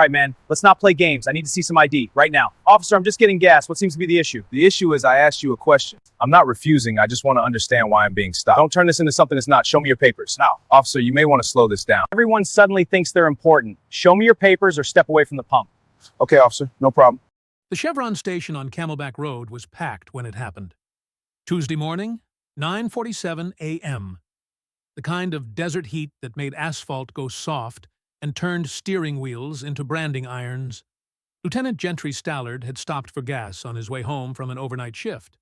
All right, man, let's not play games. I need to see some ID right now. Officer, I'm just getting gas. What seems to be the issue? The issue is I asked you a question. I'm not refusing. I just want to understand why I'm being stopped. Don't turn this into something that's not. Show me your papers. Now. Officer, you may want to slow this down. Everyone suddenly thinks they're important. Show me your papers or step away from the pump. Okay, officer, no problem. The Chevron station on Camelback Road was packed when it happened. Tuesday morning, 9:47 a.m. The kind of desert heat that made asphalt go soft and turned steering wheels into branding irons. Lieutenant Gentry Stallard had stopped for gas on his way home from an overnight shift.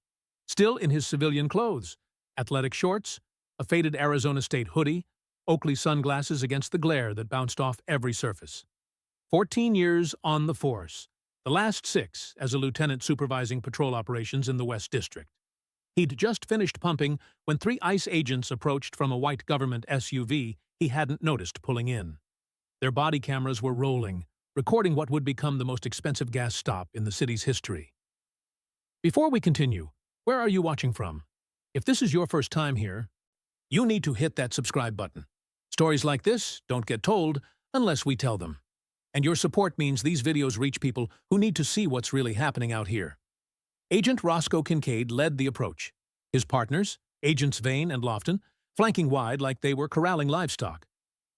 Still in his civilian clothes, athletic shorts, a faded Arizona State hoodie, Oakley sunglasses against the glare that bounced off every surface. 14 years on the force, the last 6 as a lieutenant supervising patrol operations in the West District. He'd just finished pumping when 3 ICE agents approached from a white government SUV he hadn't noticed pulling in. Their body cameras were rolling, recording what would become the most expensive gas stop in the city's history. Before we continue, where are you watching from? If this is your first time here, you need to hit that subscribe button. Stories like this don't get told unless we tell them. And your support means these videos reach people who need to see what's really happening out here. Agent Roscoe Kincaid led the approach. His partners, Agents Vane and Lofton, flanking wide like they were corralling livestock.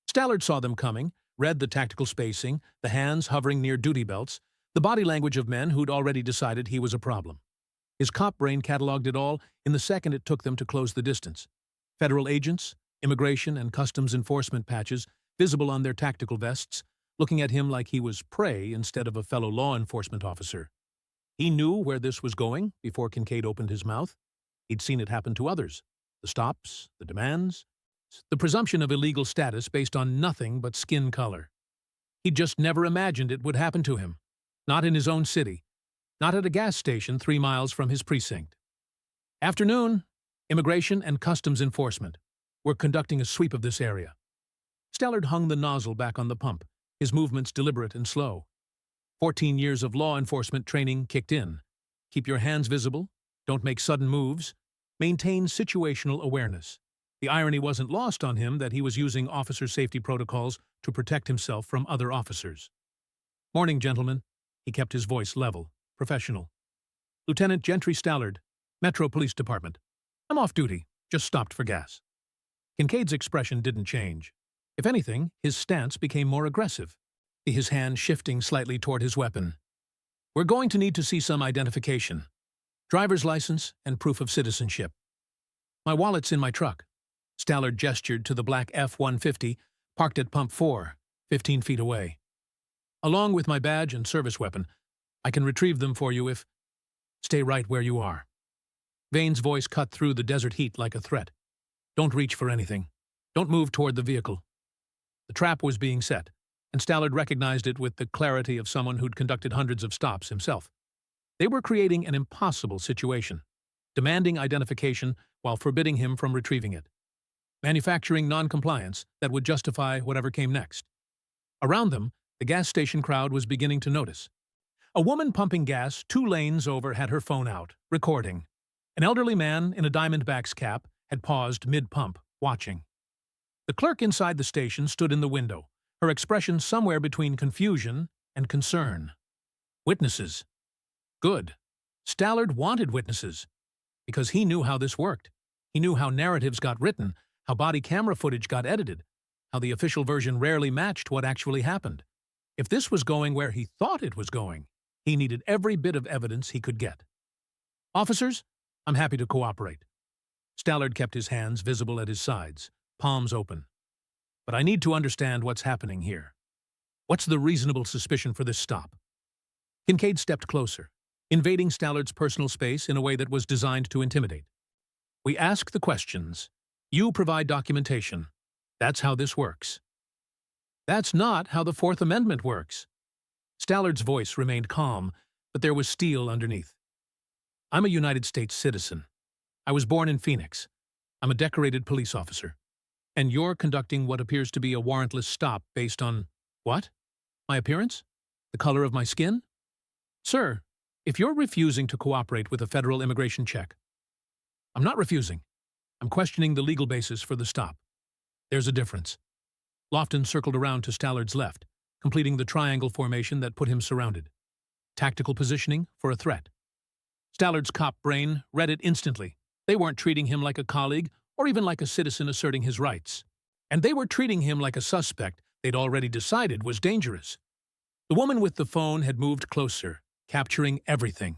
Stallard saw them coming, read the tactical spacing, the hands hovering near duty belts, the body language of men who'd already decided he was a problem. His cop brain cataloged it all in the second it took them to close the distance. Federal agents, immigration and customs enforcement patches visible on their tactical vests, looking at him like he was prey instead of a fellow law enforcement officer. He knew where this was going before Kincaid opened his mouth. He'd seen it happen to others. The stops, the demands, the presumption of illegal status based on nothing but skin color. He'd just never imagined it would happen to him. Not in his own city. Not at a gas station 3 miles from his precinct. Afternoon, immigration and customs enforcement were conducting a sweep of this area. Stallard hung the nozzle back on the pump, his movements deliberate and slow. 14 years of law enforcement training kicked in. Keep your hands visible, don't make sudden moves, maintain situational awareness. The irony wasn't lost on him that he was using officer safety protocols to protect himself from other officers. Morning, gentlemen. He kept his voice level, professional. Lieutenant Gentry Stallard, Metro Police Department. I'm off duty, just stopped for gas. Kincaid's expression didn't change. If anything, his stance became more aggressive, his hand shifting slightly toward his weapon. We're going to need to see some identification. Driver's license and proof of citizenship. My wallet's in my truck. Stallard gestured to the black F-150 parked at Pump 4, 15 feet away. Along with my badge and service weapon, I can retrieve them for you if... Stay right where you are. Vane's voice cut through the desert heat like a threat. Don't reach for anything. Don't move toward the vehicle. The trap was being set, and Stallard recognized it with the clarity of someone who'd conducted hundreds of stops himself. They were creating an impossible situation, demanding identification while forbidding him from retrieving it. Manufacturing non-compliance that would justify whatever came next. Around them, the gas station crowd was beginning to notice. A woman pumping gas 2 lanes over had her phone out, recording. An elderly man in a Diamondbacks cap had paused mid-pump, watching. The clerk inside the station stood in the window, her expression somewhere between confusion and concern. Witnesses. Good. Stallard wanted witnesses, because he knew how this worked. He knew how narratives got written, how body camera footage got edited, how the official version rarely matched what actually happened. If this was going where he thought it was going, he needed every bit of evidence he could get. Officers, I'm happy to cooperate. Stallard kept his hands visible at his sides, palms open. But I need to understand what's happening here. What's the reasonable suspicion for this stop? Kincaid stepped closer, invading Stallard's personal space in a way that was designed to intimidate. We ask the questions. You provide documentation. That's how this works. That's not how the Fourth Amendment works. Stallard's voice remained calm, but there was steel underneath. I'm a United States citizen. I was born in Phoenix. I'm a decorated police officer. And you're conducting what appears to be a warrantless stop based on what? My appearance? The color of my skin? Sir, if you're refusing to cooperate with a federal immigration check, I'm not refusing. I'm questioning the legal basis for the stop. There's a difference. Lofton circled around to Stallard's left, completing the triangle formation that put him surrounded. Tactical positioning for a threat. Stallard's cop brain read it instantly. They weren't treating him like a colleague or even like a citizen asserting his rights. And they were treating him like a suspect they'd already decided was dangerous. The woman with the phone had moved closer, capturing everything.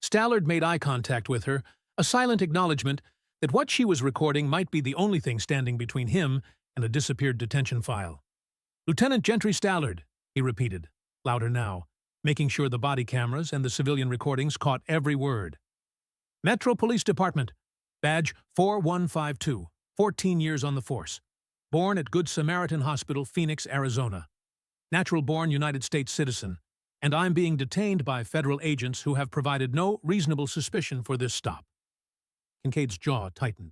Stallard made eye contact with her, a silent acknowledgement that what she was recording might be the only thing standing between him and a disappeared detention file. "Lieutenant Gentry Stallard," he repeated, louder now, making sure the body cameras and the civilian recordings caught every word. "Metro Police Department, badge 4152, 14 years on the force. Born at Good Samaritan Hospital, Phoenix, Arizona. Natural-born United States citizen, and I'm being detained by federal agents who have provided no reasonable suspicion for this stop." Kincaid's jaw tightened.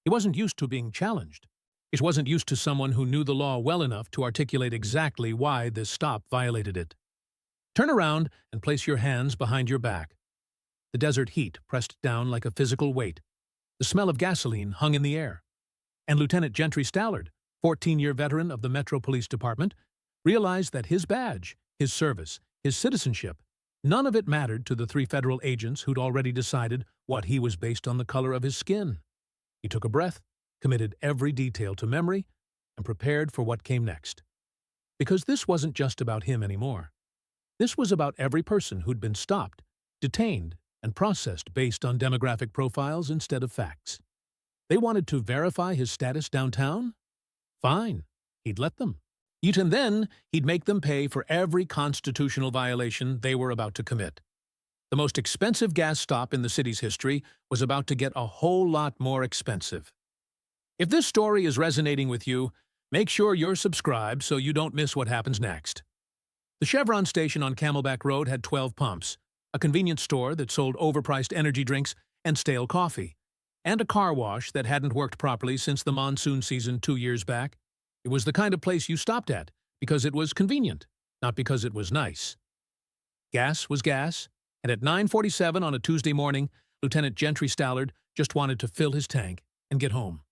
He wasn't used to being challenged. He wasn't used to someone who knew the law well enough to articulate exactly why this stop violated it. "Turn around and place your hands behind your back." The desert heat pressed down like a physical weight. The smell of gasoline hung in the air. And Lieutenant Gentry Stallard, 14-year veteran of the Metro Police Department, realized that his badge, his service, his citizenship, none of it mattered to the three federal agents who'd already decided what he was based on the color of his skin. He took a breath, committed every detail to memory, and prepared for what came next. Because this wasn't just about him anymore. This was about every person who'd been stopped, detained, and processed based on demographic profiles instead of facts. They wanted to verify his status downtown? Fine, he'd let them. Yet then, he'd make them pay for every constitutional violation they were about to commit. The most expensive gas stop in the city's history was about to get a whole lot more expensive. If this story is resonating with you, make sure you're subscribed so you don't miss what happens next. The Chevron station on Camelback Road had 12 pumps, a convenience store that sold overpriced energy drinks and stale coffee, and a car wash that hadn't worked properly since the monsoon season 2 years back. It was the kind of place you stopped at because it was convenient, not because it was nice. Gas was gas, and at 9:47 on a Tuesday morning, Lieutenant Gentry Stallard just wanted to fill his tank and get home.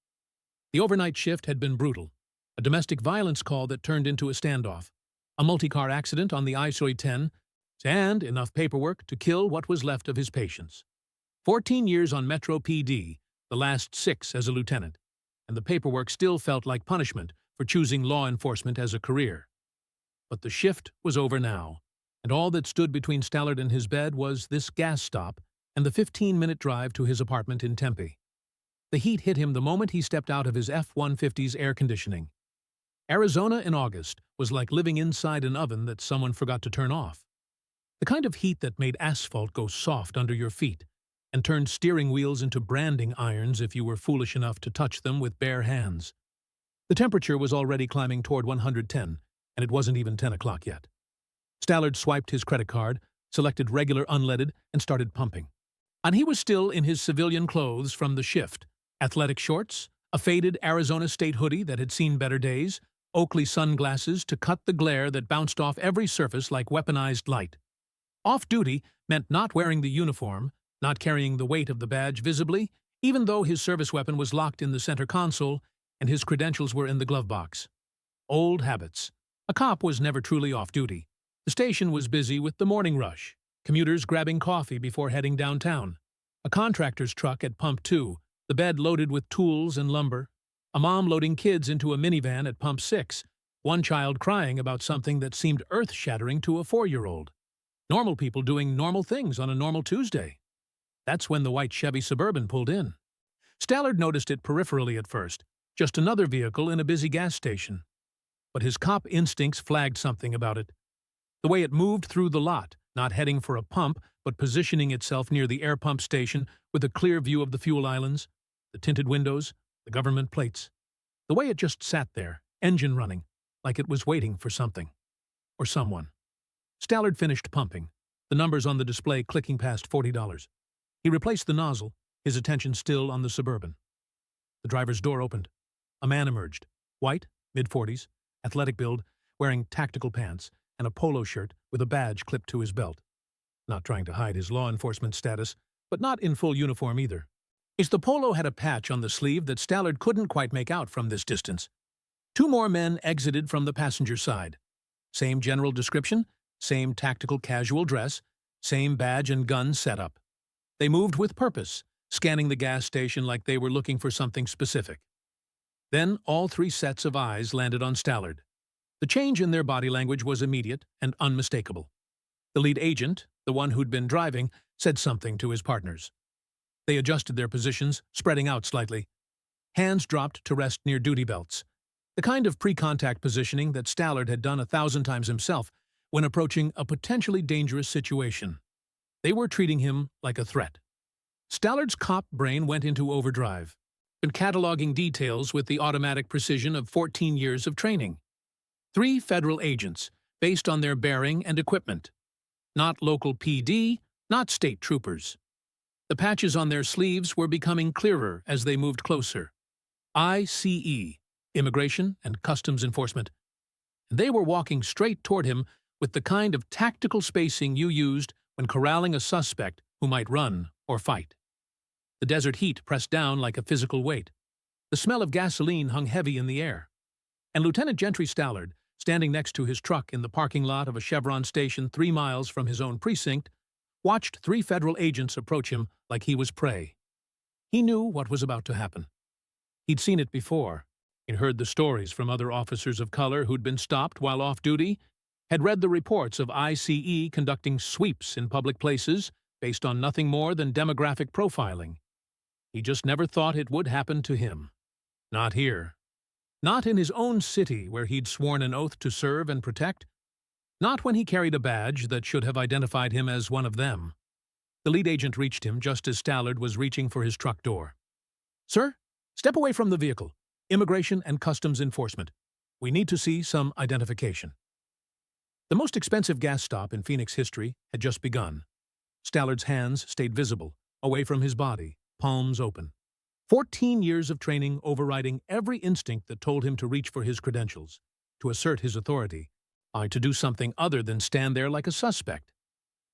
The overnight shift had been brutal, a domestic violence call that turned into a standoff, a multi-car accident on the I-10, and enough paperwork to kill what was left of his patience. 14 years on Metro PD, the last 6 as a lieutenant, and the paperwork still felt like punishment for choosing law enforcement as a career. But the shift was over now, and all that stood between Stallard and his bed was this gas stop and the 15-minute drive to his apartment in Tempe. The heat hit him the moment he stepped out of his F-150's air conditioning. Arizona in August was like living inside an oven that someone forgot to turn off. The kind of heat that made asphalt go soft under your feet and turned steering wheels into branding irons if you were foolish enough to touch them with bare hands. The temperature was already climbing toward 110, and it wasn't even 10 o'clock yet. Stallard swiped his credit card, selected regular unleaded, and started pumping. And he was still in his civilian clothes from the shift, athletic shorts, a faded Arizona State hoodie that had seen better days, Oakley sunglasses to cut the glare that bounced off every surface like weaponized light. Off-duty meant not wearing the uniform, not carrying the weight of the badge visibly, even though his service weapon was locked in the center console and his credentials were in the glove box. Old habits. A cop was never truly off-duty. The station was busy with the morning rush, commuters grabbing coffee before heading downtown, a contractor's truck at Pump 2, the bed loaded with tools and lumber, a mom loading kids into a minivan at Pump 6, one child crying about something that seemed earth-shattering to a 4-year-old. Normal people doing normal things on a normal Tuesday. That's when the white Chevy Suburban pulled in. Stallard noticed it peripherally at first, just another vehicle in a busy gas station. But his cop instincts flagged something about it. The way it moved through the lot, not heading for a pump, but positioning itself near the air pump station with a clear view of the fuel islands, the tinted windows, the government plates. The way it just sat there, engine running, like it was waiting for something. Or someone. Stallard finished pumping, the numbers on the display clicking past $40. He replaced the nozzle, his attention still on the Suburban. The driver's door opened. A man emerged, white, mid-40s, athletic build, wearing tactical pants, and a polo shirt with a badge clipped to his belt. Not trying to hide his law enforcement status, but not in full uniform either. The polo had a patch on the sleeve that Stallard couldn't quite make out from this distance. 2 more men exited from the passenger side. Same general description, same tactical casual dress, same badge and gun setup. They moved with purpose, scanning the gas station like they were looking for something specific. Then all three sets of eyes landed on Stallard. The change in their body language was immediate and unmistakable. The lead agent, the one who'd been driving, said something to his partners. They adjusted their positions, spreading out slightly. Hands dropped to rest near duty belts, the kind of pre-contact positioning that Stallard had done 1,000 times himself when approaching a potentially dangerous situation. They were treating him like a threat. Stallard's cop brain went into overdrive, and cataloging details with the automatic precision of 14 years of training. 3 federal agents, based on their bearing and equipment. Not local PD, not state troopers. The patches on their sleeves were becoming clearer as they moved closer. ICE, Immigration and Customs Enforcement. And they were walking straight toward him with the kind of tactical spacing you used when corralling a suspect who might run or fight. The desert heat pressed down like a physical weight. The smell of gasoline hung heavy in the air. And Lieutenant Gentry Stallard, standing next to his truck in the parking lot of a Chevron station 3 miles from his own precinct, watched 3 federal agents approach him like he was prey. He knew what was about to happen. He'd seen it before. He'd heard the stories from other officers of color who'd been stopped while off duty, had read the reports of ICE conducting sweeps in public places based on nothing more than demographic profiling. He just never thought it would happen to him. Not here. Not in his own city where he'd sworn an oath to serve and protect. Not when he carried a badge that should have identified him as one of them. The lead agent reached him just as Stallard was reaching for his truck door. "Sir, step away from the vehicle. Immigration and Customs Enforcement. We need to see some identification." The most expensive gas stop in Phoenix history had just begun. Stallard's hands stayed visible, away from his body, palms open. 14 years of training overriding every instinct that told him to reach for his credentials, to assert his authority, to do something other than stand there like a suspect.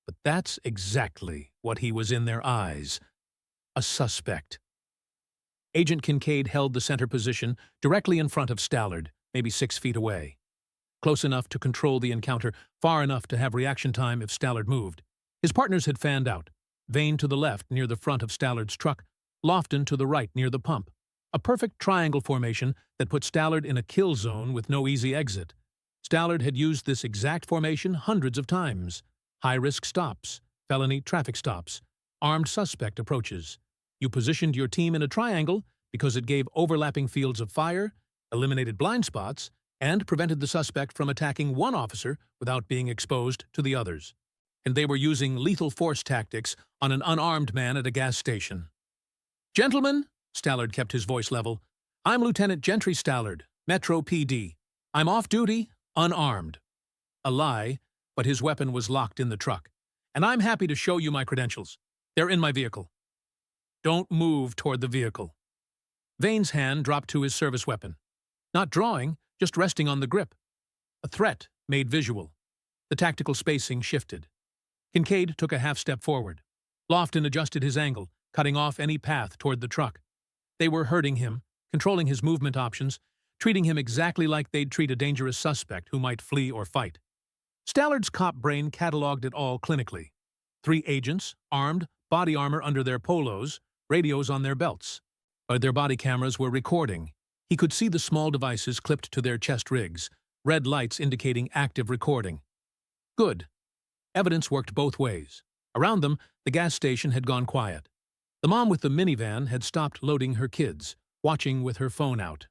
But that's exactly what he was in their eyes. A suspect. Agent Kincaid held the center position directly in front of Stallard, maybe 6 feet away. Close enough to control the encounter, far enough to have reaction time if Stallard moved. His partners had fanned out. Vane to the left near the front of Stallard's truck, Lofton to the right near the pump. A perfect triangle formation that put Stallard in a kill zone with no easy exit. Stallard had used this exact formation hundreds of times. High-risk stops, felony traffic stops, armed suspect approaches. You positioned your team in a triangle because it gave overlapping fields of fire, eliminated blind spots, and prevented the suspect from attacking one officer without being exposed to the others. And they were using lethal force tactics on an unarmed man at a gas station. "Gentlemen," Stallard kept his voice level, "I'm Lieutenant Gentry Stallard, Metro PD. I'm off duty, unarmed." A lie, but his weapon was locked in the truck. "And I'm happy to show you my credentials. They're in my vehicle." "Don't move toward the vehicle." Vane's hand dropped to his service weapon. Not drawing, just resting on the grip. A threat made visual. The tactical spacing shifted. Kincaid took a half step forward. Lofton adjusted his angle, cutting off any path toward the truck. They were herding him, controlling his movement options, treating him exactly like they'd treat a dangerous suspect who might flee or fight. Stallard's cop brain cataloged it all clinically. 3 agents, armed, body armor under their polos, radios on their belts. Their body cameras were recording. He could see the small devices clipped to their chest rigs, red lights indicating active recording. Good. Evidence worked both ways. Around them, the gas station had gone quiet. The mom with the minivan had stopped loading her kids, watching with her phone out.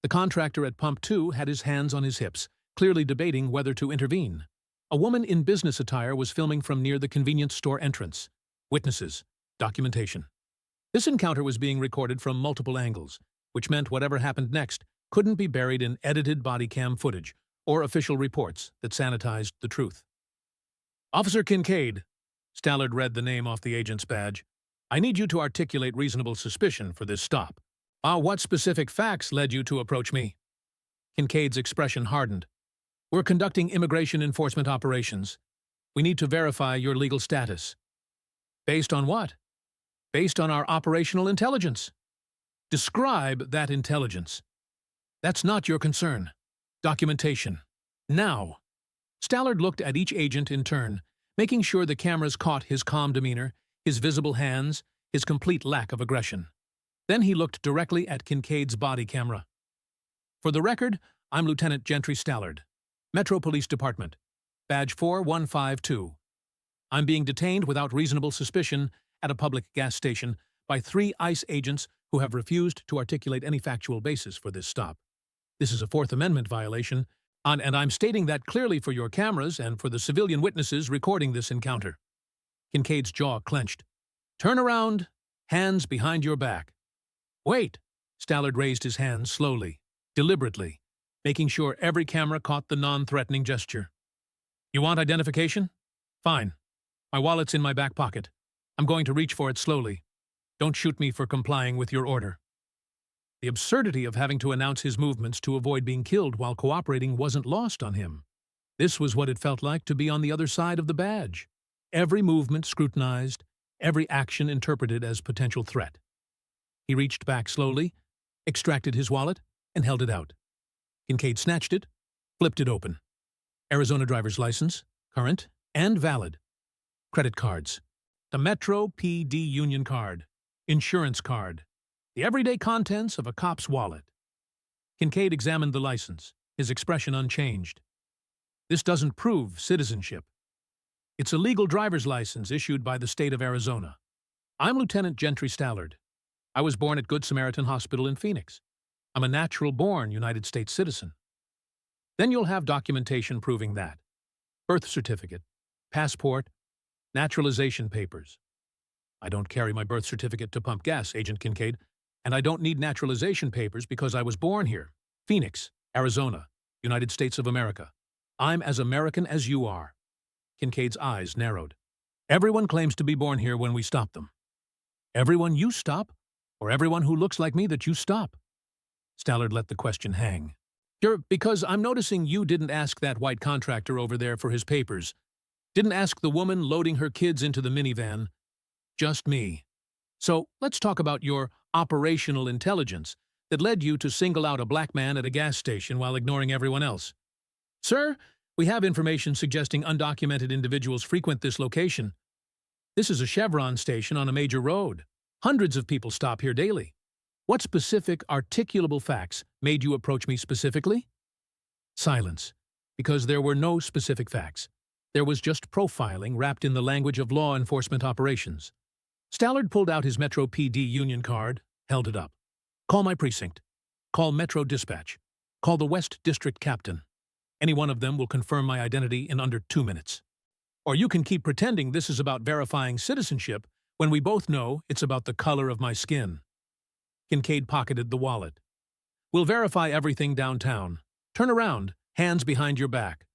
The contractor at Pump 2 had his hands on his hips, clearly debating whether to intervene. A woman in business attire was filming from near the convenience store entrance. Witnesses. Documentation. This encounter was being recorded from multiple angles, which meant whatever happened next couldn't be buried in edited body cam footage or official reports that sanitized the truth. "Officer Kincaid," Stallard read the name off the agent's badge, "I need you to articulate reasonable suspicion for this stop. What specific facts led you to approach me?" Kincaid's expression hardened. "We're conducting immigration enforcement operations. We need to verify your legal status." "Based on what?" "Based on our operational intelligence." "Describe that intelligence." "That's not your concern. Documentation. Now." Stallard looked at each agent in turn, making sure the cameras caught his calm demeanor, his visible hands, his complete lack of aggression. Then he looked directly at Kincaid's body camera. For the record, I'm Lieutenant Gentry Stallard, Metro Police Department, Badge 4152. I'm being detained without reasonable suspicion at a public gas station by 3 ICE agents who have refused to articulate any factual basis for this stop. This is a Fourth Amendment violation, and I'm stating that clearly for your cameras and for the civilian witnesses recording this encounter. Kincaid's jaw clenched. Turn around, hands behind your back. Wait! Stallard raised his hands slowly, deliberately, making sure every camera caught the non-threatening gesture. You want identification? Fine. My wallet's in my back pocket. I'm going to reach for it slowly. Don't shoot me for complying with your order. The absurdity of having to announce his movements to avoid being killed while cooperating wasn't lost on him. This was what it felt like to be on the other side of the badge. Every movement scrutinized, every action interpreted as potential threat. He reached back slowly, extracted his wallet, and held it out. Kincaid snatched it, flipped it open. Arizona driver's license, current and valid. Credit cards. The Metro PD Union card. Insurance card. The everyday contents of a cop's wallet. Kincaid examined the license, his expression unchanged. This doesn't prove citizenship. It's a legal driver's license issued by the state of Arizona. I'm Lieutenant Gentry Stallard. I was born at Good Samaritan Hospital in Phoenix. I'm a natural-born United States citizen. Then you'll have documentation proving that. Birth certificate, passport, naturalization papers. I don't carry my birth certificate to pump gas, Agent Kincaid, and I don't need naturalization papers because I was born here. Phoenix, Arizona, United States of America. I'm as American as you are. Kincaid's eyes narrowed. Everyone claims to be born here when we stop them. Everyone you stop, or everyone who looks like me that you stop? Stallard let the question hang. Sure, because I'm noticing you didn't ask that white contractor over there for his papers. Didn't ask the woman loading her kids into the minivan. Just me. So let's talk about your operational intelligence that led you to single out a black man at a gas station while ignoring everyone else. Sir, we have information suggesting undocumented individuals frequent this location. This is a Chevron station on a major road. Hundreds of people stop here daily. What specific, articulable facts made you approach me specifically? Silence, because there were no specific facts. There was just profiling wrapped in the language of law enforcement operations. Stallard pulled out his Metro PD Union card, held it up. Call my precinct. Call Metro Dispatch. Call the West District Captain. Any one of them will confirm my identity in under 2 minutes. Or you can keep pretending this is about verifying citizenship when we both know it's about the color of my skin. Kincaid pocketed the wallet. We'll verify everything downtown. Turn around, hands behind your back.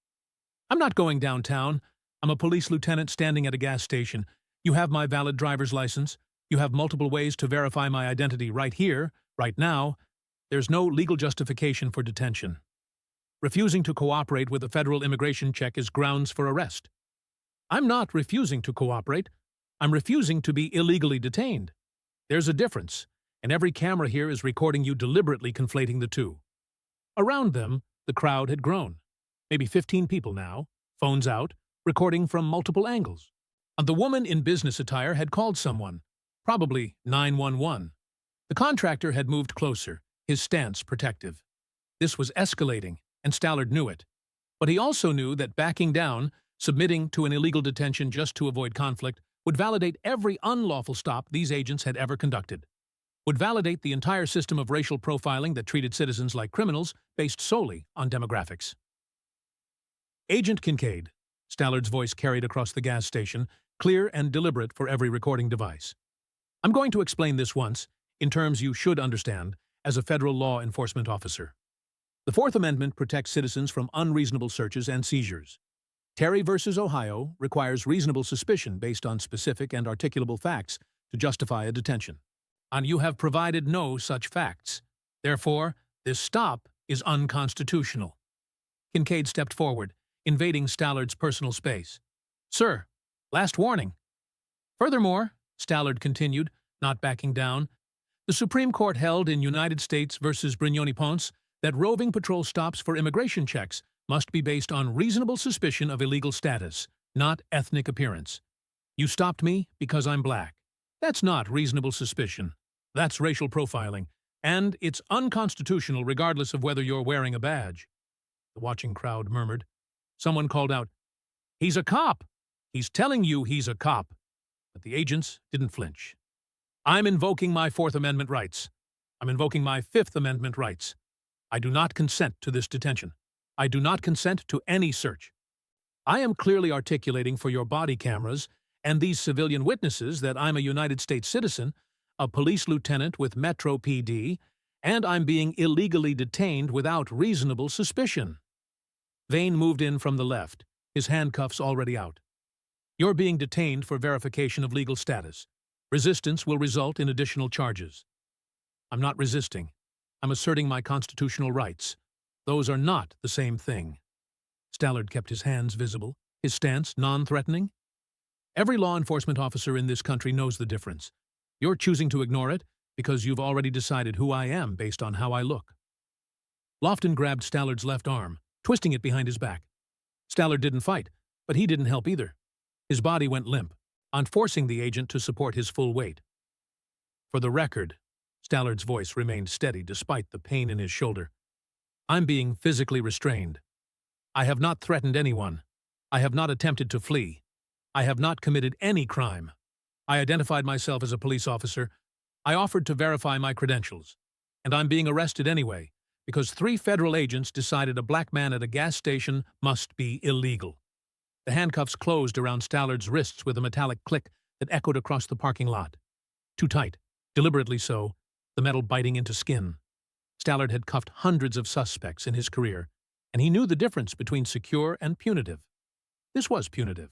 I'm not going downtown. I'm a police lieutenant standing at a gas station. You have my valid driver's license. You have multiple ways to verify my identity right here, right now. There's no legal justification for detention. Refusing to cooperate with a federal immigration check is grounds for arrest. I'm not refusing to cooperate. I'm refusing to be illegally detained. There's a difference, and every camera here is recording you deliberately conflating the two. Around them, the crowd had grown. Maybe 15 people now, phones out, recording from multiple angles. And the woman in business attire had called someone, probably 911. The contractor had moved closer, his stance protective. This was escalating, and Stallard knew it. But he also knew that backing down, submitting to an illegal detention just to avoid conflict, would validate every unlawful stop these agents had ever conducted. Would validate the entire system of racial profiling that treated citizens like criminals based solely on demographics. Agent Kincaid, Stallard's voice carried across the gas station, clear and deliberate for every recording device. I'm going to explain this once, in terms you should understand, as a federal law enforcement officer. The Fourth Amendment protects citizens from unreasonable searches and seizures. Terry v. Ohio requires reasonable suspicion based on specific and articulable facts to justify a detention. And you have provided no such facts. Therefore, this stop is unconstitutional. Kincaid stepped forward, invading Stallard's personal space. Sir, last warning. Furthermore, Stallard continued, not backing down, the Supreme Court held in United States v. Brignoni-Ponce that roving patrol stops for immigration checks must be based on reasonable suspicion of illegal status, not ethnic appearance. You stopped me because I'm black. That's not reasonable suspicion. That's racial profiling, and it's unconstitutional regardless of whether you're wearing a badge. The watching crowd murmured. Someone called out, "He's a cop! He's telling you he's a cop!" But the agents didn't flinch. "I'm invoking my Fourth Amendment rights. I'm invoking my Fifth Amendment rights. I do not consent to this detention. I do not consent to any search. I am clearly articulating for your body cameras and these civilian witnesses that I'm a United States citizen, a police lieutenant with Metro PD, and I'm being illegally detained without reasonable suspicion." Vane moved in from the left, his handcuffs already out. "You're being detained for verification of legal status. Resistance will result in additional charges." "I'm not resisting. I'm asserting my constitutional rights. Those are not the same thing." Stallard kept his hands visible, his stance non-threatening. Every law enforcement officer in this country knows the difference. You're choosing to ignore it because you've already decided who I am based on how I look. Lofton grabbed Stallard's left arm, twisting it behind his back. Stallard didn't fight, but he didn't help either. His body went limp, on forcing the agent to support his full weight. "For the record," Stallard's voice remained steady despite the pain in his shoulder, "I'm being physically restrained. I have not threatened anyone. I have not attempted to flee. I have not committed any crime. I identified myself as a police officer. I offered to verify my credentials. And I'm being arrested anyway, because 3 federal agents decided a black man at a gas station must be illegal." The handcuffs closed around Stallard's wrists with a metallic click that echoed across the parking lot. Too tight, deliberately so, the metal biting into skin. Stallard had cuffed hundreds of suspects in his career, and he knew the difference between secure and punitive. This was punitive.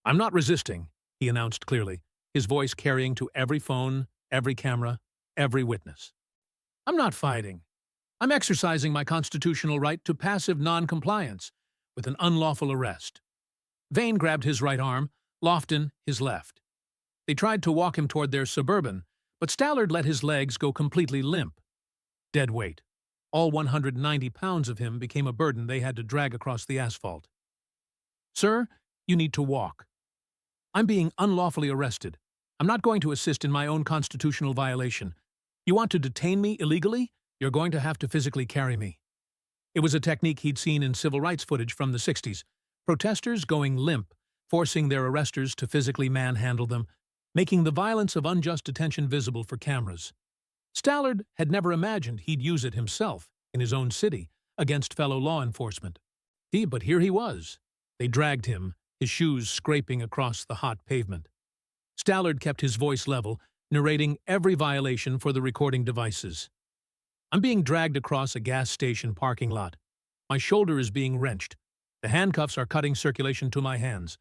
"I'm not resisting," he announced clearly, his voice carrying to every phone, every camera, every witness. "I'm not fighting. I'm exercising my constitutional right to passive non-compliance with an unlawful arrest." Vane grabbed his right arm, Lofton his left. They tried to walk him toward their Suburban, but Stallard let his legs go completely limp. Dead weight. All 190 pounds of him became a burden they had to drag across the asphalt. "Sir, you need to walk. I'm being unlawfully arrested. I'm not going to assist in my own constitutional violation. You want to detain me illegally? You're going to have to physically carry me." It was a technique he'd seen in civil rights footage from the 60s. Protesters going limp, forcing their arresters to physically manhandle them, making the violence of unjust detention visible for cameras. Stallard had never imagined he'd use it himself, in his own city, against fellow law enforcement. But here he was. They dragged him, his shoes scraping across the hot pavement. Stallard kept his voice level, narrating every violation for the recording devices. "I'm being dragged across a gas station parking lot. My shoulder is being wrenched. The handcuffs are cutting circulation to my hands.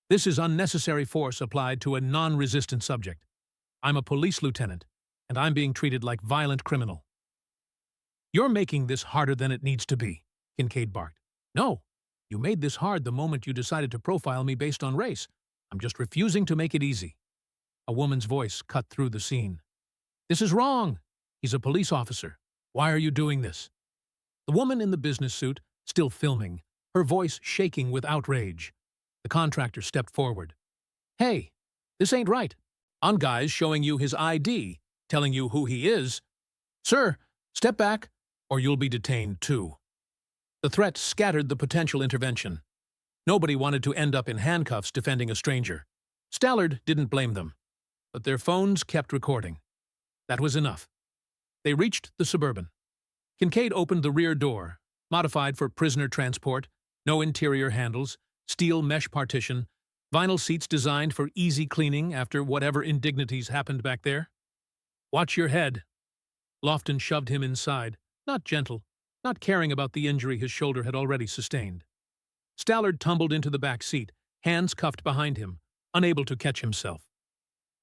This is unnecessary force applied to a non-resistant subject. I'm a police lieutenant, and I'm being treated like violent criminal." "You're making this harder than it needs to be," Kincaid barked. "No, you made this hard the moment you decided to profile me based on race. I'm just refusing to make it easy." A woman's voice cut through the scene. "This is wrong. He's a police officer. Why are you doing this?" The woman in the business suit, still filming, her voice shaking with outrage. The contractor stepped forward. "Hey, this ain't right. On guy's showing you his ID, telling you who he is. Sir, step back, or you'll be detained too." The threat scattered the potential intervention. Nobody wanted to end up in handcuffs defending a stranger. Stallard didn't blame them, but their phones kept recording. That was enough. They reached the Suburban. Kincaid opened the rear door, modified for prisoner transport, no interior handles, steel mesh partition, vinyl seats designed for easy cleaning after whatever indignities happened back there. "Watch your head." Lofton shoved him inside, not gentle, not caring about the injury his shoulder had already sustained. Stallard tumbled into the back seat, hands cuffed behind him, unable to catch himself.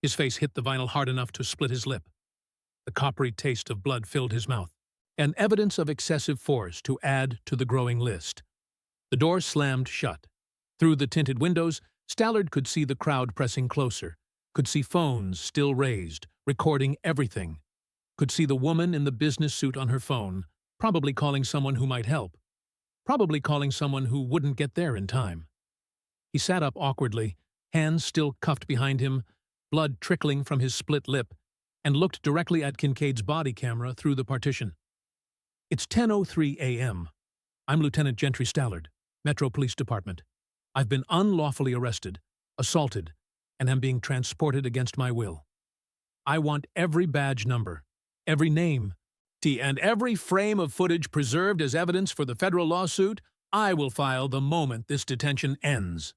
His face hit the vinyl hard enough to split his lip. The coppery taste of blood filled his mouth, and evidence of excessive force to add to the growing list. The door slammed shut. Through the tinted windows, Stallard could see the crowd pressing closer, could see phones still raised, recording everything, could see the woman in the business suit on her phone, probably calling someone who might help. probably calling someone who wouldn't get there in time. He sat up awkwardly, hands still cuffed behind him, blood trickling from his split lip, and looked directly at Kincaid's body camera through the partition. It's 10:03 a.m. I'm Lieutenant Gentry Stallard, Metro Police Department. I've been unlawfully arrested, assaulted, and am being transported against my will. I want every badge number, every name, and every frame of footage preserved as evidence for the federal lawsuit I will file the moment this detention ends.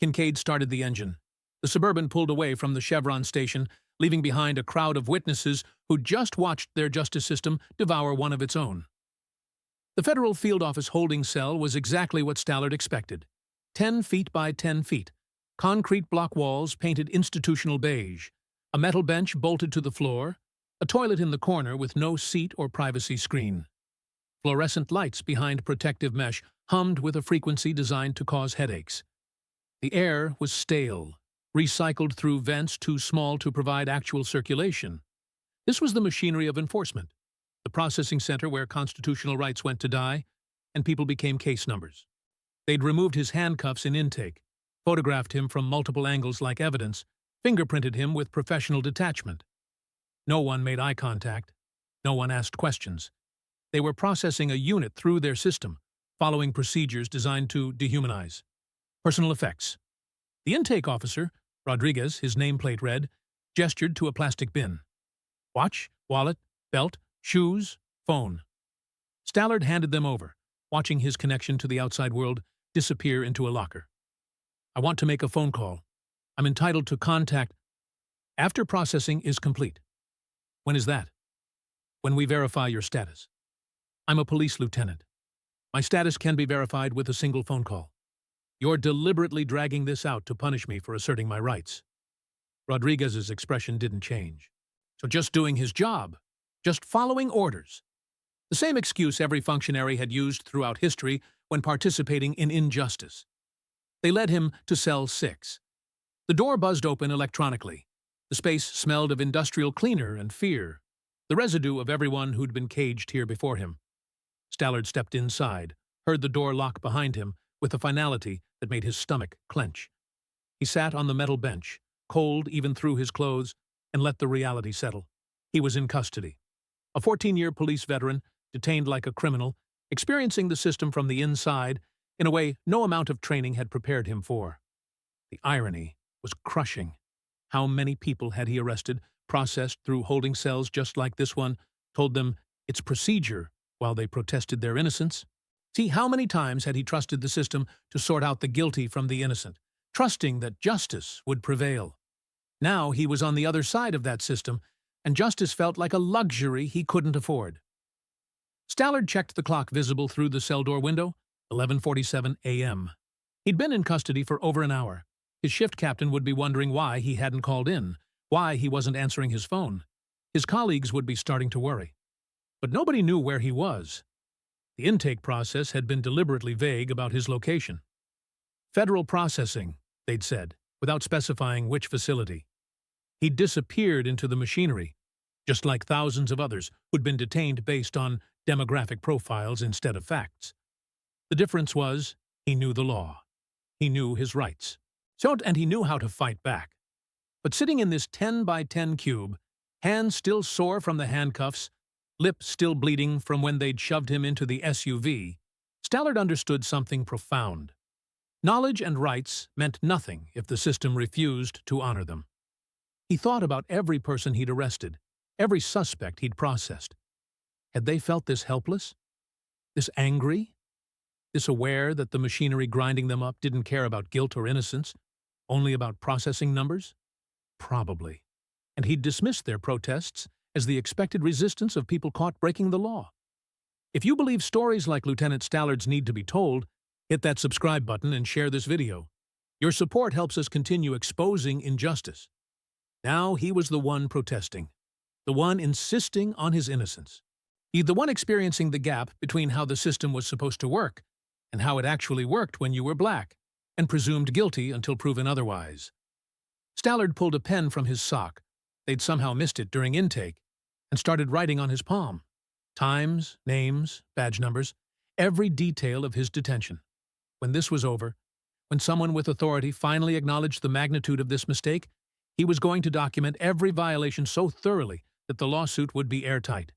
Kincaid started the engine. The Suburban pulled away from the Chevron station, leaving behind a crowd of witnesses who just watched their justice system devour one of its own. The federal field office holding cell was exactly what Stallard expected. 10 feet by 10 feet, concrete block walls painted institutional beige, a metal bench bolted to the floor, a toilet in the corner with no seat or privacy screen. Fluorescent lights behind protective mesh hummed with a frequency designed to cause headaches. The air was stale, recycled through vents too small to provide actual circulation. This was the machinery of enforcement, the processing center where constitutional rights went to die, and people became case numbers. They'd removed his handcuffs in intake, photographed him from multiple angles like evidence, fingerprinted him with professional detachment. No one made eye contact. No one asked questions. They were processing a unit through their system, following procedures designed to dehumanize. Personal effects. The intake officer, Rodriguez, his nameplate read, gestured to a plastic bin. Watch, wallet, belt, shoes, phone. Stallard handed them over, watching his connection to the outside world disappear into a locker. I want to make a phone call. I'm entitled to contact. After processing is complete. When is that? When we verify your status. I'm a police lieutenant. My status can be verified with a single phone call. You're deliberately dragging this out to punish me for asserting my rights. Rodriguez's expression didn't change. So just doing his job. Just following orders. The same excuse every functionary had used throughout history when participating in injustice. They led him to cell 6. The door buzzed open electronically. The space smelled of industrial cleaner and fear, the residue of everyone who'd been caged here before him. Stallard stepped inside, heard the door lock behind him with a finality that made his stomach clench. He sat on the metal bench, cold even through his clothes, and let the reality settle. He was in custody. A 14-year police veteran, detained like a criminal, experiencing the system from the inside in a way no amount of training had prepared him for. The irony was crushing. How many people had he arrested, processed through holding cells just like this one, told them it's procedure while they protested their innocence? See, how many times had he trusted the system to sort out the guilty from the innocent, trusting that justice would prevail? Now he was on the other side of that system, and justice felt like a luxury he couldn't afford. Stallard checked the clock visible through the cell door window, 11:47 a.m. He'd been in custody for over an hour. His shift captain would be wondering why he hadn't called in, why he wasn't answering his phone. His colleagues would be starting to worry. But nobody knew where he was. The intake process had been deliberately vague about his location. Federal processing, they'd said, without specifying which facility. He'd disappeared into the machinery, just like thousands of others who'd been detained based on demographic profiles instead of facts. The difference was, he knew the law. He knew his rights. And he knew how to fight back. But sitting in this 10 by 10 cube, hands still sore from the handcuffs, lip still bleeding from when they'd shoved him into the SUV, Stallard understood something profound. Knowledge and rights meant nothing if the system refused to honor them. He thought about every person he'd arrested, every suspect he'd processed. Had they felt this helpless? This angry? This aware that the machinery grinding them up didn't care about guilt or innocence, only about processing numbers? Probably. And he'd dismissed their protests as the expected resistance of people caught breaking the law. If you believe stories like Lieutenant Stallard's need to be told, hit that subscribe button and share this video. Your support helps us continue exposing injustice. Now he was the one protesting, the one insisting on his innocence. He's the one experiencing the gap between how the system was supposed to work and how it actually worked when you were black, and presumed guilty until proven otherwise. Stallard pulled a pen from his sock. They'd somehow missed it during intake, and started writing on his palm. Times, names, badge numbers, every detail of his detention. When this was over, when someone with authority finally acknowledged the magnitude of this mistake, he was going to document every violation so thoroughly that the lawsuit would be airtight.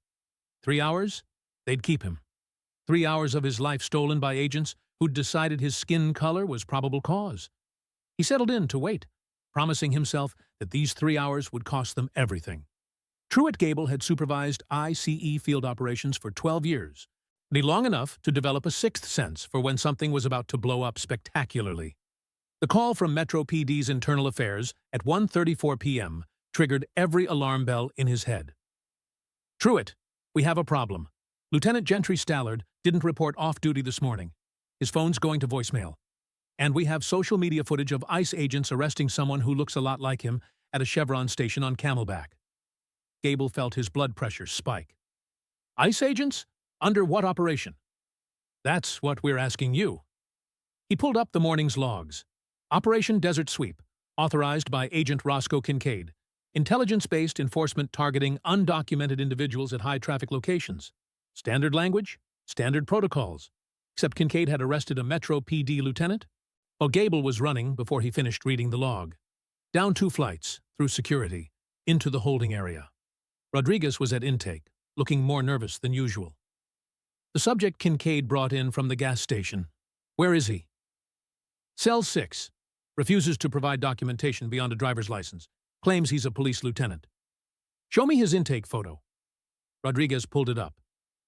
3 hours? They'd keep him. 3 hours of his life stolen by agents who'd decided his skin color was probable cause. He settled in to wait, promising himself that these 3 hours would cost them everything. Truett Gable had supervised ICE field operations for 12 years, long enough to develop a sixth sense for when something was about to blow up spectacularly. The call from Metro PD's Internal Affairs at 1:34 p.m. triggered every alarm bell in his head. Truett, we have a problem. Lieutenant Gentry Stallard didn't report off-duty this morning. His phone's going to voicemail. And we have social media footage of ICE agents arresting someone who looks a lot like him at a Chevron station on Camelback. Gable felt his blood pressure spike. ICE agents? Under what operation? That's what we're asking you. He pulled up the morning's logs. Operation Desert Sweep, authorized by Agent Roscoe Kincaid. Intelligence-based enforcement targeting undocumented individuals at high-traffic locations. Standard language, standard protocols. Except Kincaid had arrested a Metro PD lieutenant. While Gable was running before he finished reading the log. Down 2 flights, through security, into the holding area. Rodriguez was at intake, looking more nervous than usual. The subject Kincaid brought in from the gas station. Where is he? Cell 6. Refuses to provide documentation beyond a driver's license. Claims he's a police lieutenant. Show me his intake photo. Rodriguez pulled it up.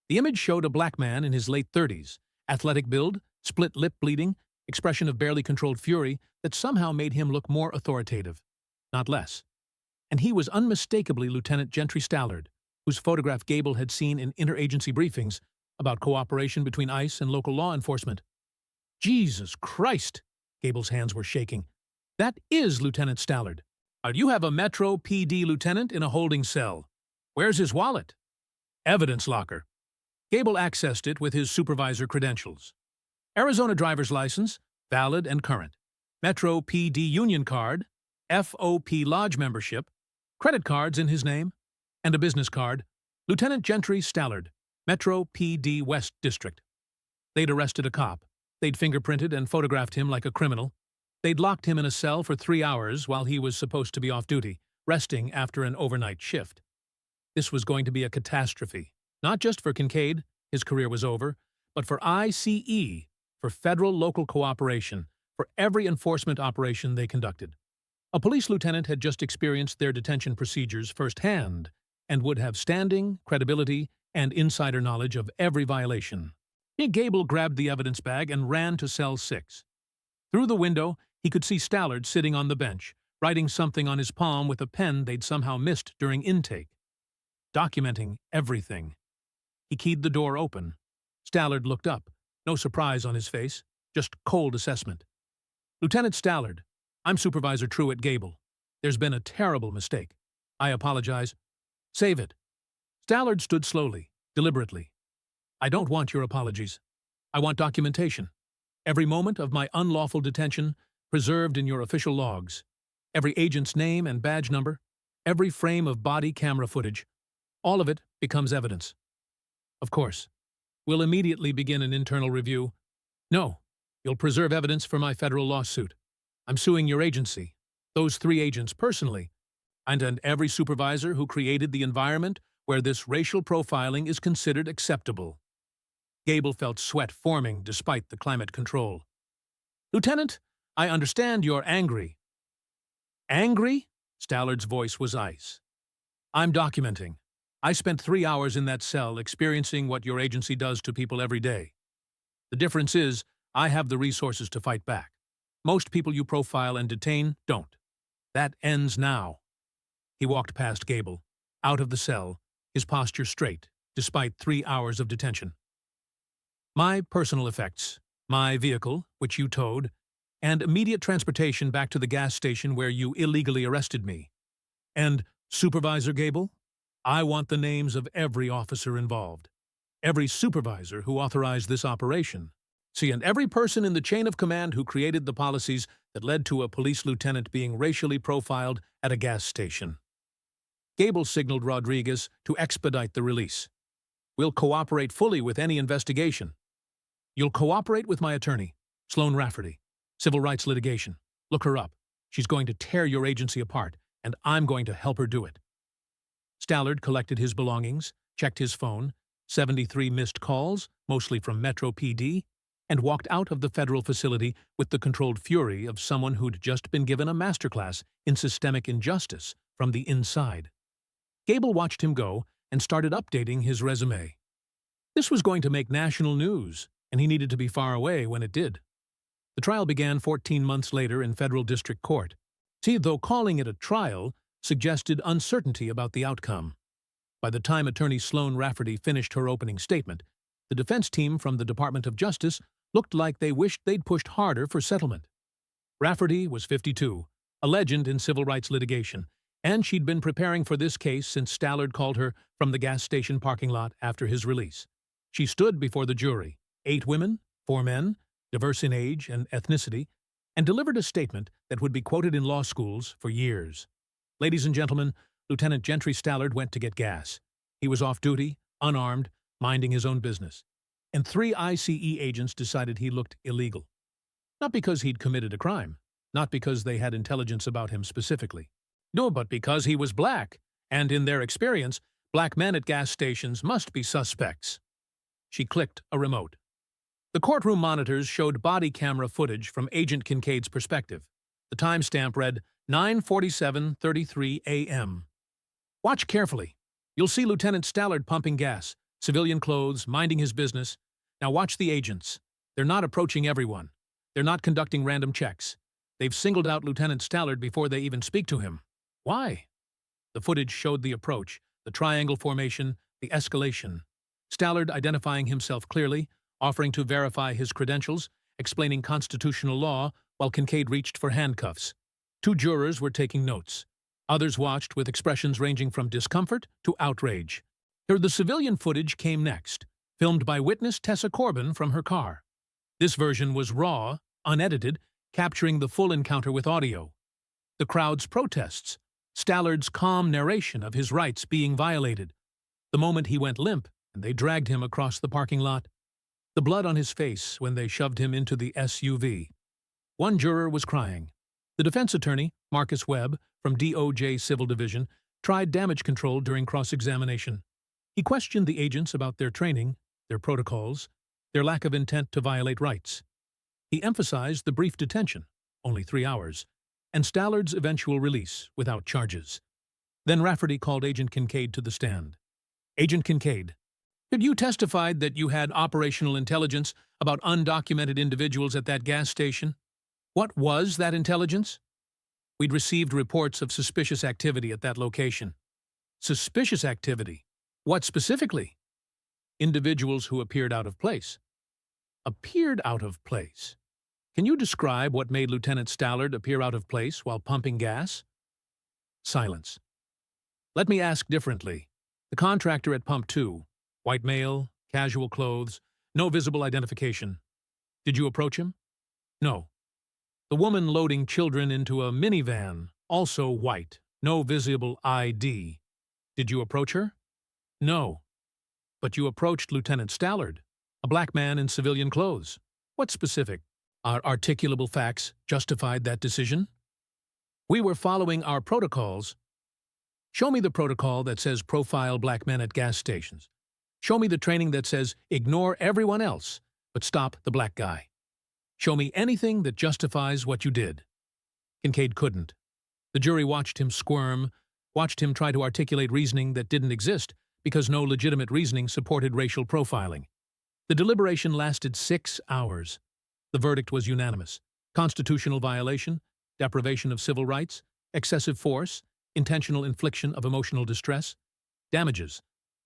The image showed a black man in his late 30s, athletic build, split lip bleeding, expression of barely controlled fury that somehow made him look more authoritative, not less. And he was unmistakably Lieutenant Gentry Stallard, whose photograph Gable had seen in interagency briefings about cooperation between ICE and local law enforcement. Jesus Christ! Gable's hands were shaking. That is Lieutenant Stallard. You have a Metro PD lieutenant in a holding cell. Where's his wallet? Evidence locker. Gable accessed it with his supervisor credentials. Arizona driver's license, valid and current. Metro PD union card, FOP lodge membership, credit cards in his name, and a business card, Lieutenant Gentry Stallard, Metro PD West District. They'd arrested a cop. They'd fingerprinted and photographed him like a criminal. They'd locked him in a cell for 3 hours while he was supposed to be off duty, resting after an overnight shift. This was going to be a catastrophe, not just for Kincaid, his career was over, but for ICE, for federal-local cooperation, for every enforcement operation they conducted. A police lieutenant had just experienced their detention procedures firsthand and would have standing, credibility, and insider knowledge of every violation. Gable grabbed the evidence bag and ran to cell 6. Through the window, he could see Stallard sitting on the bench, writing something on his palm with a pen they'd somehow missed during intake. Documenting everything. He keyed the door open. Stallard looked up, no surprise on his face, just cold assessment. Lieutenant Stallard, I'm Supervisor Truett Gable. There's been a terrible mistake. I apologize. Save it. Stallard stood slowly, deliberately. I don't want your apologies. I want documentation. Every moment of my unlawful detention preserved in your official logs. Every agent's name and badge number. Every frame of body camera footage. All of it becomes evidence. Of course. We'll immediately begin an internal review. No, you'll preserve evidence for my federal lawsuit. I'm suing your agency, those 3 agents personally, and every supervisor who created the environment where this racial profiling is considered acceptable. Gable felt sweat forming despite the climate control. Lieutenant, I understand you're angry. Angry? Stallard's voice was ice. I'm documenting. I spent 3 hours in that cell experiencing what your agency does to people every day. The difference is, I have the resources to fight back. Most people you profile and detain don't. That ends now. He walked past Gable, out of the cell, his posture straight, despite 3 hours of detention. My personal effects, my vehicle, which you towed, and immediate transportation back to the gas station where you illegally arrested me. And, Supervisor Gable, I want the names of every officer involved, every supervisor who authorized this operation. See, and every person in the chain of command who created the policies that led to a police lieutenant being racially profiled at a gas station. Gable signaled Rodriguez to expedite the release. We'll cooperate fully with any investigation. You'll cooperate with my attorney, Sloan Rafferty. Civil rights litigation. Look her up. She's going to tear your agency apart, and I'm going to help her do it. Stallard collected his belongings, checked his phone, 73 missed calls, mostly from Metro PD, and walked out of the federal facility with the controlled fury of someone who'd just been given a masterclass in systemic injustice from the inside. Gable watched him go and started updating his resume. This was going to make national news, and he needed to be far away when it did. The trial began 14 months later in federal district court. See, though calling it a trial suggested uncertainty about the outcome. By the time attorney Sloan Rafferty finished her opening statement, the defense team from the Department of Justice looked like they wished they'd pushed harder for settlement. Rafferty was 52, a legend in civil rights litigation, and she'd been preparing for this case since Stallard called her from the gas station parking lot after his release. She stood before the jury, 8 women, 4 men, diverse in age and ethnicity, and delivered a statement that would be quoted in law schools for years. Ladies and gentlemen, Lieutenant Gentry Stallard went to get gas. He was off duty, unarmed, minding his own business, and 3 ICE agents decided he looked illegal. Not because he'd committed a crime, not because they had intelligence about him specifically. No, but because he was black, and in their experience, black men at gas stations must be suspects. She clicked a remote. The courtroom monitors showed body camera footage from Agent Kincaid's perspective. The timestamp read 9:47:33 a.m. Watch carefully. You'll see Lieutenant Stallard pumping gas, civilian clothes, minding his business. Now watch the agents. They're not approaching everyone. They're not conducting random checks. They've singled out Lieutenant Stallard before they even speak to him. Why? The footage showed the approach, the triangle formation, the escalation. Stallard identifying himself clearly, offering to verify his credentials, explaining constitutional law, while Kincaid reached for handcuffs. 2 jurors were taking notes. Others watched with expressions ranging from discomfort to outrage. Here, the civilian footage came next, filmed by witness Tessa Corbin from her car. This version was raw, unedited, capturing the full encounter with audio. The crowd's protests, Stallard's calm narration of his rights being violated, the moment he went limp and they dragged him across the parking lot, the blood on his face when they shoved him into the SUV. One juror was crying. The defense attorney, Marcus Webb, from DOJ Civil Division, tried damage control during cross-examination. He questioned the agents about their training, their protocols, their lack of intent to violate rights. He emphasized the brief detention, only 3 hours, and Stallard's eventual release without charges. Then Rafferty called Agent Kincaid to the stand. Agent Kincaid, could you testify that you had operational intelligence about undocumented individuals at that gas station? What was that intelligence? We'd received reports of suspicious activity at that location. Suspicious activity? What specifically? Individuals who appeared out of place. Appeared out of place? Can you describe what made Lieutenant Stallard appear out of place while pumping gas? Silence. Let me ask differently. The contractor at Pump 2, white male, casual clothes, no visible identification. Did you approach him? No. The woman loading children into a minivan, also white, no visible ID. Did you approach her? No. But you approached Lieutenant Stallard, a black man in civilian clothes. What specific, articulable facts justified that decision? We were following our protocols. Show me the protocol that says profile black men at gas stations. Show me the training that says ignore everyone else, but stop the black guy. Show me anything that justifies what you did. Kincaid couldn't. The jury watched him squirm, watched him try to articulate reasoning that didn't exist because no legitimate reasoning supported racial profiling. The deliberation lasted 6 hours. The verdict was unanimous. Constitutional violation, deprivation of civil rights, excessive force, intentional infliction of emotional distress, damages,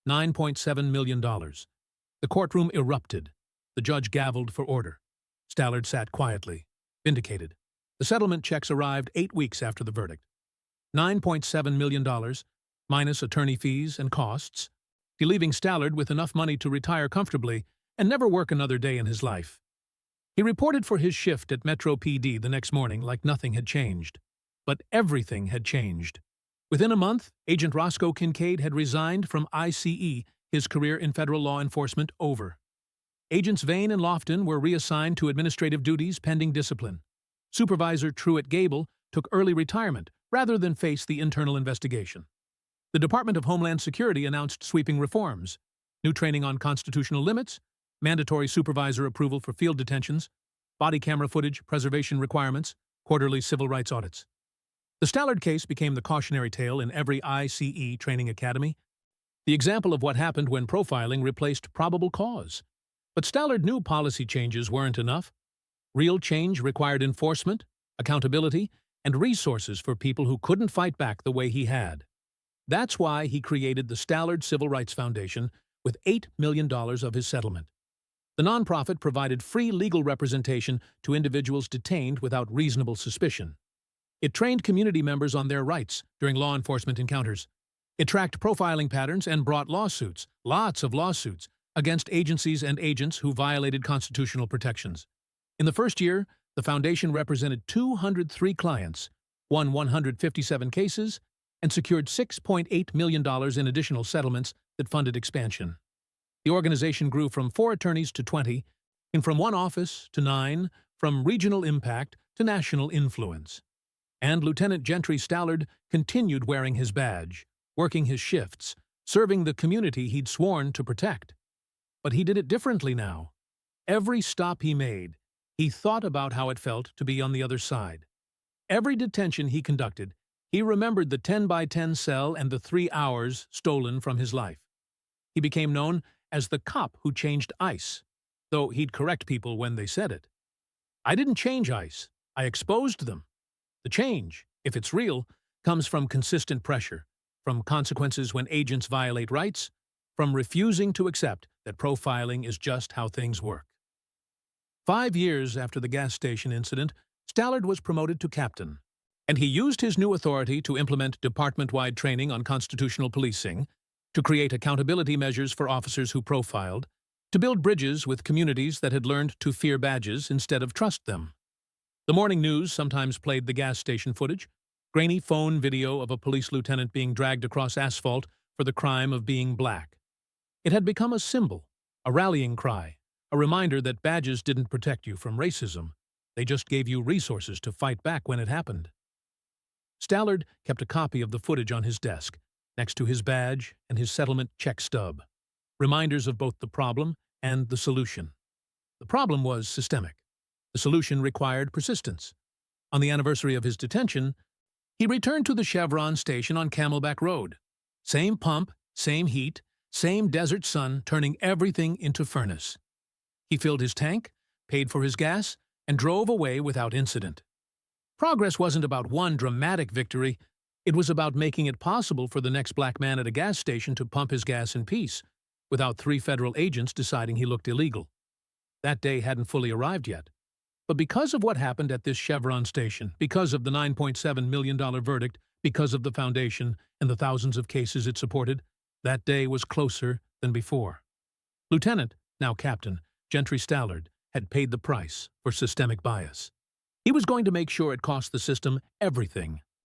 $9.7 million. The courtroom erupted. The judge gavelled for order. Stallard sat quietly, vindicated. The settlement checks arrived 8 weeks after the verdict. $9.7 million, minus attorney fees and costs, leaving Stallard with enough money to retire comfortably and never work another day in his life. He reported for his shift at Metro PD the next morning like nothing had changed. But everything had changed. Within a month, Agent Roscoe Kincaid had resigned from ICE, his career in federal law enforcement over. Agents Vane and Lofton were reassigned to administrative duties pending discipline. Supervisor Truett Gable took early retirement rather than face the internal investigation. The Department of Homeland Security announced sweeping reforms: new training on constitutional limits, mandatory supervisor approval for field detentions, body camera footage preservation requirements, quarterly civil rights audits. The Stallard case became the cautionary tale in every ICE training academy, the example of what happened when profiling replaced probable cause. But Stallard knew policy changes weren't enough. Real change required enforcement, accountability, and resources for people who couldn't fight back the way he had. That's why he created the Stallard Civil Rights Foundation with $8 million of his settlement. The nonprofit provided free legal representation to individuals detained without reasonable suspicion. It trained community members on their rights during law enforcement encounters. It tracked profiling patterns and brought lawsuits, lots of lawsuits, against agencies and agents who violated constitutional protections. In the first year, the foundation represented 203 clients, won 157 cases, and secured $6.8 million in additional settlements that funded expansion. The organization grew from 4 attorneys to 20, and from 1 office to 9, from regional impact to national influence. And Lieutenant Gentry Stallard continued wearing his badge, working his shifts, serving the community he'd sworn to protect. But he did it differently now. Every stop he made, he thought about how it felt to be on the other side. Every detention he conducted, he remembered the 10-by-10 cell and the 3 hours stolen from his life. He became known as the cop who changed ICE, though he'd correct people when they said it. I didn't change ICE. I exposed them. The change, if it's real, comes from consistent pressure, from consequences when agents violate rights, from refusing to accept that profiling is just how things work. 5 years after the gas station incident, Stallard was promoted to captain, and he used his new authority to implement department-wide training on constitutional policing, to create accountability measures for officers who profiled, to build bridges with communities that had learned to fear badges instead of trust them. The morning news sometimes played the gas station footage, grainy phone video of a police lieutenant being dragged across asphalt for the crime of being black. It had become a symbol, a rallying cry, a reminder that badges didn't protect you from racism. They just gave you resources to fight back when it happened. Stallard kept a copy of the footage on his desk, next to his badge and his settlement check stub, reminders of both the problem and the solution. The problem was systemic. The solution required persistence. On the anniversary of his detention, he returned to the Chevron station on Camelback Road. Same pump, same heat, same desert sun turning everything into furnace. He filled his tank, paid for his gas, and drove away without incident. Progress wasn't about one dramatic victory. It was about making it possible for the next black man at a gas station to pump his gas in peace, without 3 federal agents deciding he looked illegal. That day hadn't fully arrived yet. But because of what happened at this Chevron station, because of the $9.7 million verdict, because of the foundation and the thousands of cases it supported, that day was closer than before. Lieutenant, now Captain, Gentry Stallard, had paid the price for systemic bias. He was going to make sure it cost the system everything